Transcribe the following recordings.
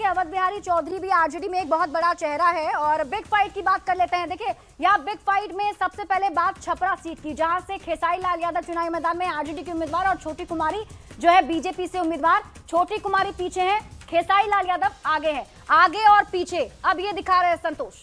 अवध बिहारी चौधरी भी आरजेडी में एक बहुत बड़ा चेहरा है और बिग फाइट की बात कर लेते हैं। देखिए यहाँ बिग फाइट में सबसे पहले बात छपरा सीट की, जहां से खेसारी लाल यादव चुनावी मैदान में आरजेडी की उम्मीदवार और छोटी कुमारी जो है बीजेपी से उम्मीदवार। छोटी कुमारी पीछे है, खेसारी लाल यादव आगे है, आगे और पीछे अब ये दिखा रहे हैं संतोष।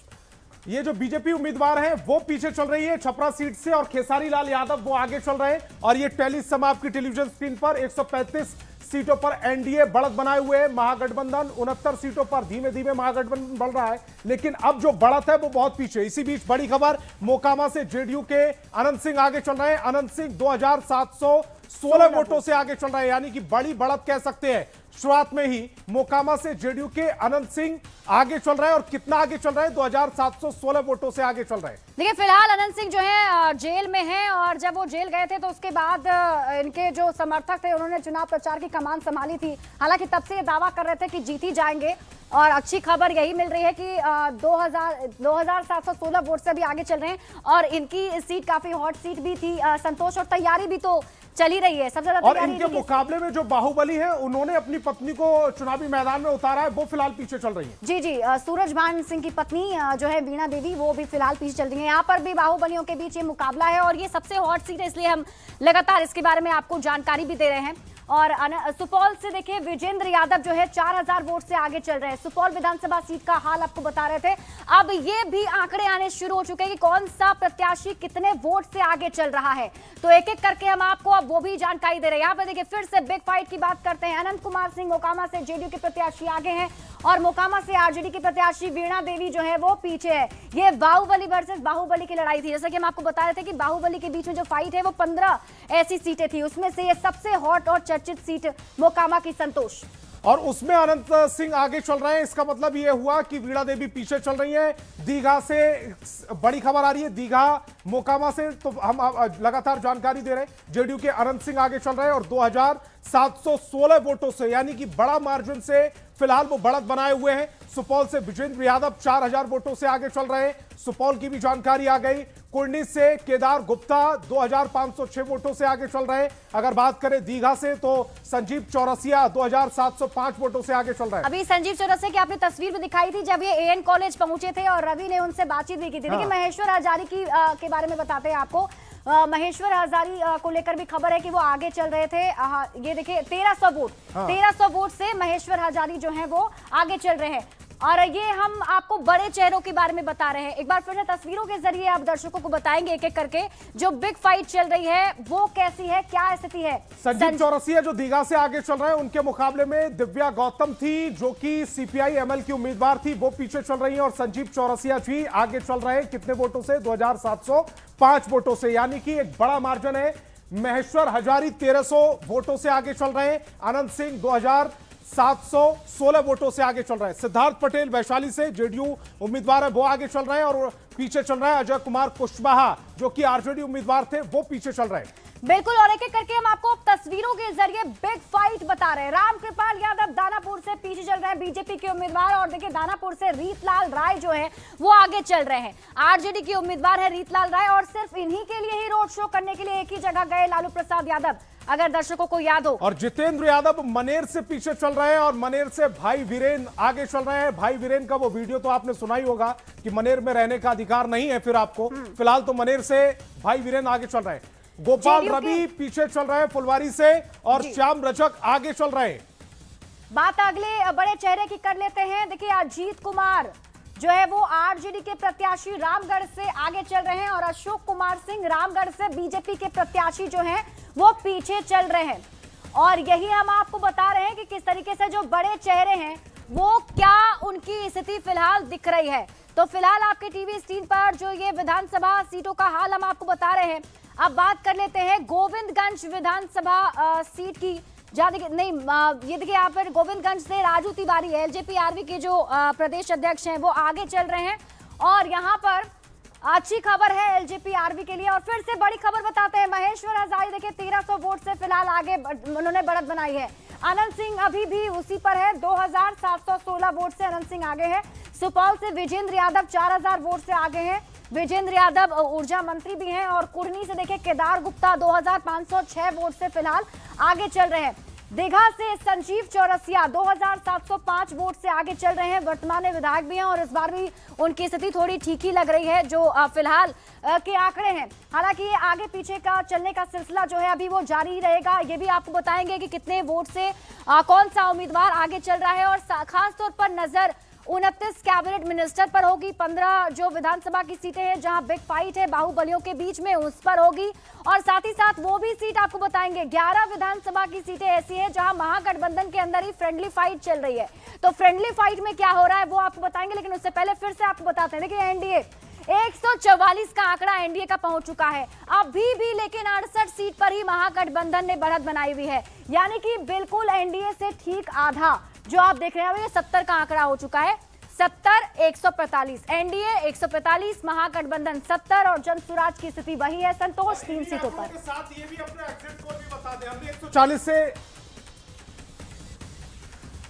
ये जो बीजेपी उम्मीदवार है वो पीछे चल रही है छपरा सीट से और खेसारी लाल यादव वो आगे चल रहे हैं। और ये टेलीसम आपकी टेलीविजन स्क्रीन पर 135 सीटों पर एनडीए बढ़त बनाए हुए है। महागठबंधन 69 सीटों पर धीमे धीमे महागठबंधन बढ़ रहा है, लेकिन अब जो बढ़त है वो बहुत पीछे। इसी बीच बड़ी खबर, मोकामा से जेडीयू के अनंत सिंह आगे चल रहे हैं। अनंत सिंह 2716 वोटों से आगे चल रहे हैं, यानी कि बड़ी बढ़त कह सकते हैं। शुरुआत में ही मोकामा से जेडीयू के अनंत सिंह आगे चल रहे हैं और कितना आगे चल रहे हैं, 2716 वोटों से आगे चल रहे हैं। देखिए फिलहाल अनंत सिंह जो है जेल में हैं और जब वो जेल गए थे तो उसके बाद इनके जो समर्थक थे उन्होंने चुनाव प्रचार की कमान संभाली थी। हालांकि तब से ये दावा कर रहे थे कि जीत ही जाएंगे और अच्छी खबर यही मिल रही है कि 2716 वोट से भी आगे चल रहे हैं और इनकी सीट काफी हॉट सीट भी थी संतोष, और तैयारी भी तो चल ही रही है सबसे ज्यादा। और इनके मुकाबले में जो बाहुबली है उन्होंने अपनी पत्नी को चुनावी मैदान में उतारा है, वो फिलहाल पीछे चल रही है। जी जी, सूरजभान सिंह की पत्नी जो है वीणा देवी वो भी फिलहाल पीछे चल रही है। यहाँ पर भी बाहुबलियों के बीच ये मुकाबला है और ये सबसे हॉट सीट है, इसलिए हम लगातार इसके बारे में आपको जानकारी भी दे रहे हैं। और सुपौल से देखिए विजेंद्र यादव जो है 4000 वोट से आगे चल रहे हैं। सुपौल विधानसभा सीट का हाल आपको बता रहे थे, अब ये भी आंकड़े आने शुरू हो चुके हैं कि कौन सा प्रत्याशी कितने वोट से आगे चल रहा है, तो एक एक करके हम आपको अब वो भी जानकारी दे रहे हैं। यहाँ पे देखिए फिर से बिग फाइट की बात करते हैं। अनंत कुमार सिंह मोकामा से जेडीयू के प्रत्याशी आगे हैं और मोकामा से आरजेडी की प्रत्याशी वीणा देवी जो है वो पीछे है। ये बाहुबली वर्सेस बाहुबली की लड़ाई थी। जैसा कि हम आपको बता रहे थे कि बाहुबली के बीच में जो फाइट है वो 15 ऐसी सीटें थी, उसमें से ये सबसे हॉट और चर्चित सीट मोकामा की संतोष, और उसमें अनंत सिंह आगे चल रहे हैं। इसका मतलब यह हुआ कि वीणा देवी पीछे चल रही है। दीघा से बड़ी खबर आ रही है, दीघा मोकामा से तो हम लगातार जानकारी दे रहे हैं। जेडीयू के अनंत सिंह आगे चल रहे हैं और 2716 वोटों से, यानी कि बड़ा मार्जिन से फिलहाल वो बढ़त बनाए हुए हैं। सुपौल से विजेंद्र यादव 4000 वोटों से आगे चल रहे हैं, सुपौल की भी जानकारी आ गई। कुर्नी से केदार गुप्ता 2506 वोटों से आगे चल रहे हैं। अगर बात करें दीघा से तो संजीव चौरसिया 2705 वोटों से आगे चल रहे हैं। अभी संजीव चौरसिया की आपने तस्वीर भी दिखाई थी जब ये एएन कॉलेज पहुंचे थे और रवि ने उनसे बातचीत भी की थी। देखिए महेश्वर हजारी के बारे में बताते हैं आपको। महेश्वर हजारी को लेकर भी खबर है कि वो आगे चल रहे थे। ये देखिए 1300 वोट से महेश्वर हजारी जो है वो आगे चल रहे हैं। और ये हम आपको बड़े चेहरों के बारे में बता रहे हैं। एक बार फिर से तस्वीरों के जरिए आप दर्शकों को बताएंगे एक एक करके जो बिग फाइट चल रही है वो कैसी है, क्या स्थिति है। संजीव चौरसिया जो दीघा से आगे चल रहे हैं, उनके मुकाबले में दिव्या गौतम थी जो कि सीपीआई एमएल की उम्मीदवार थी, वो पीछे चल रही है। और संजीव चौरसिया जी आगे चल रहे हैं कितने वोटों से, 2705 वोटों से, यानी कि एक बड़ा मार्जिन है। महेश्वर हजारी 1300 वोटों से आगे चल रहे हैं। अनंत सिंह 2716 वोटों से आगे चल रहे हैं। सिद्धार्थ पटेल वैशाली से जेडीयू उम्मीदवार है, वो आगे चल रहे हैं। और पीछे चल रहा है अजय कुमार कुशवाहा जो कि आरजेडी उम्मीदवार थे, वो पीछे चल रहे हैं। बिल्कुल, और एक एक करके हम आपको तस्वीरों के जरिए बिग फाइट बता रहे हैं। रामकृपाल यादव दानापुर से पीछे चल रहे हैं बीजेपी के उम्मीदवार, और देखिए दानापुर से रीतलाल राय जो है वो आगे चल रहे हैं। आरजेडी की उम्मीदवार है रीतलाल राय और सिर्फ इन्हीं के लिए ही रोड शो करने के लिए एक ही जगह गए लालू प्रसाद यादव, अगर दर्शकों को याद हो। और जितेंद्र यादव मनेर से पीछे चल रहे हैं और मनेर से भाई वीरेन आगे चल रहे हैं। भाई वीरेन का वो वीडियो तो आपने सुना ही होगा कि मनेर में रहने का अधिकार नहीं है फिर आपको। फिलहाल तो मनेर से भाई वीरेन आगे चल रहे हैं। गोपाल रवि पीछे चल रहे हैं फुलवारी से और श्याम रजक आगे चल रहे हैं। बात अगले बड़े चेहरे की कर लेते हैं। देखिए अजीत कुमार जो है वो आरजेडी के प्रत्याशी रामगढ़ से आगे चल रहे हैं और अशोक कुमार सिंह रामगढ़ से बीजेपी के प्रत्याशी जो हैं वो पीछे चल रहे हैं। और यही हम आपको बता रहे हैं कि किस तरीके से जो बड़े चेहरे हैं वो क्या उनकी स्थिति फिलहाल दिख रही है। तो फिलहाल आपके टीवी स्क्रीन पर जो ये विधानसभा सीटों का हाल हम आपको बता रहे हैं। अब बात कर लेते हैं गोविंदगंज विधानसभा सीट की। ये देखिए यहाँ पर गोविंदगंज से राजू तिवारी एलजेपी-आरवी के जो प्रदेश अध्यक्ष हैं वो आगे चल रहे हैं और यहाँ पर अच्छी खबर है एलजेपी-आरवी के लिए। और फिर से बड़ी खबर बताते हैं, महेश्वर हजारी देखिए 1300 वोट से फिलहाल आगे उन्होंने बढ़त बनाई है। अनंत सिंह अभी भी उसी पर है, 2716 वोट से अनंत सिंह आगे है। सुपौल से विजेंद्र यादव 4000 वोट से आगे हैं। विजेंद्र यादव ऊर्जा मंत्री भी हैं। और कुर्नी से देखिए केदार गुप्ता 2506 वोट से फिलहाल आगे चल रहे हैं। दीघा से संजीव चौरसिया 2705 वोट से आगे चल रहे हैं, वर्तमान में विधायक भी हैं और इस बार भी उनकी स्थिति थोड़ी ठीक ही लग रही है जो फिलहाल के आंकड़े हैं। हालांकि ये आगे पीछे का चलने का सिलसिला जो है अभी वो जारी रहेगा। ये भी आपको बताएंगे कि कितने वोट से कौन सा उम्मीदवार आगे चल रहा है और खास तौर पर नजर 29 कैबिनेट मिनिस्टर पर होगी, 15 जो विधानसभा की सीटें हैं जहां बिग फाइट है बाहुबलियों के बीच में उस पर होगी और साथ ही साथ वो भी सीट आपको बताएंगे 11 विधानसभा की सीटें ऐसी हैं जहां महागठबंधन के अंदर ही फ्रेंडली फाइट चल रही है। तो फ्रेंडली फाइट में क्या हो रहा है वो आपको बताएंगे, लेकिन उससे पहले फिर से आपको बताते हैं। देखिए एनडीए 144 का आंकड़ा एनडीए का पहुंच चुका है अभी भी, लेकिन 68 सीट पर ही महागठबंधन ने बढ़त बनाई हुई है, यानी कि बिल्कुल एनडीए से ठीक आधा जो आप देख रहे हैं ये 70 का आंकड़ा हो चुका है। 70 145 एनडीए 145 महागठबंधन 70 और जन स्वराज की स्थिति वही है, संतोष 3 सीटों पर। साथ ये भी अपने एग्जिट पोल भी बता दें,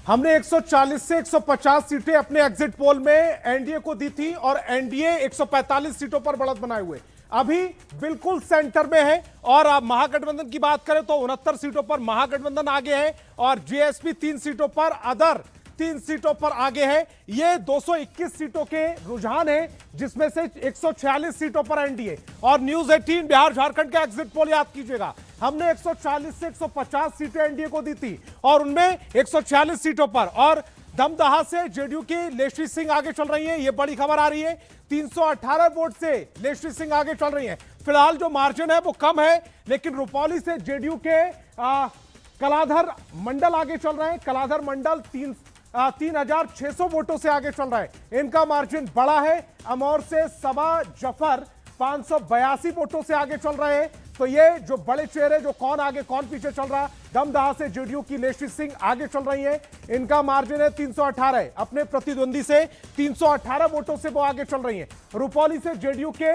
हमने 140 से 150 सीटें अपने एग्जिट पोल में एनडीए को दी थी और एनडीए 145 सीटों पर बढ़त बनाए हुए अभी बिल्कुल सेंटर में है। और आप महागठबंधन की बात करें तो 69 सीटों पर महागठबंधन आगे है और जेएसपी 3 सीटों पर, अदर 3 सीटों पर आगे है। ये 221 सीटों के रुझान है जिसमें से 146 सीटों पर एनडीए। और न्यूज 18 बिहार झारखंड का एग्जिट पोल याद कीजिएगा, हमने 140 से 150 सीटें एनडीए को दी थी और उनमें 146 सीटों पर और दमदहा से जेडीयू की लेश्री सिंह आगे चल रही है। ये बड़ी खबर आ रही है, 318 वोट से लेश्री सिंह आगे चल रही है। फिलहाल जो मार्जिन है वो कम है, लेकिन रुपौली से जेडीयू के कलाधर मंडल आगे चल रहे हैं। कलाधर मंडल 3600 वोटों से आगे चल रहा है, इनका मार्जिन बड़ा है। अमौर से सबा जफर 582 वोटों से आगे चल रहे हैं। तो ये जो बड़े चेहरे, जो कौन आगे कौन पीछे चल रहा, दमदहा से जेडीयू की लेश्री सिंह आगे चल रही है, इनका मार्जिन है 318, अपने प्रतिद्वंदी से 318 वोटों से वो आगे चल रही है। रुपौली से जेडीयू के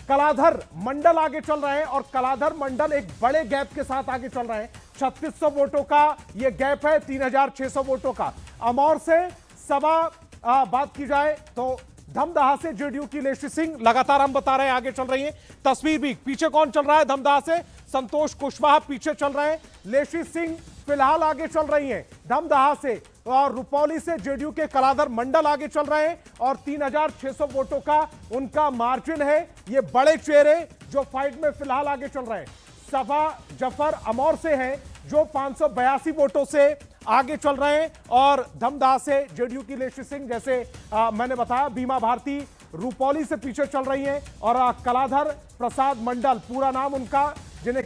कलाधर मंडल आगे चल रहे हैं और कलाधर मंडल एक बड़े गैप के साथ आगे चल रहे हैं, 3600 वोटों का ये गैप है, 3600 वोटों का। अमौर से सबा बात की जाए तो दमदहा से जेडीयू की लेश्री सिंह लगातार हम बता रहे हैं आगे चल रही है। तस्वीर भी पीछे कौन चल रहा है, दमदहा से संतोष कुशवाहा पीछे चल रहे हैं, लेश्री सिंह फिलहाल आगे चल रही हैं दमदहा से। और रुपौली से जेडीयू के कलाधर मंडल आगे चल रहे हैं और 3600 वोटों का उनका मार्जिन है। ये बड़े चेहरे जो फाइट में फिलहाल आगे चल रहे हैं। सबा जफर अमौर से हैं जो 582 वोटों से आगे चल रहे हैं और दमदहा से जेडीयू की लेश्री सिंह, जैसे मैंने बताया, बीमा भारती रुपौली से पीछे चल रही हैं और कलाधर प्रसाद मंडल, पूरा नाम उनका, जिन्हें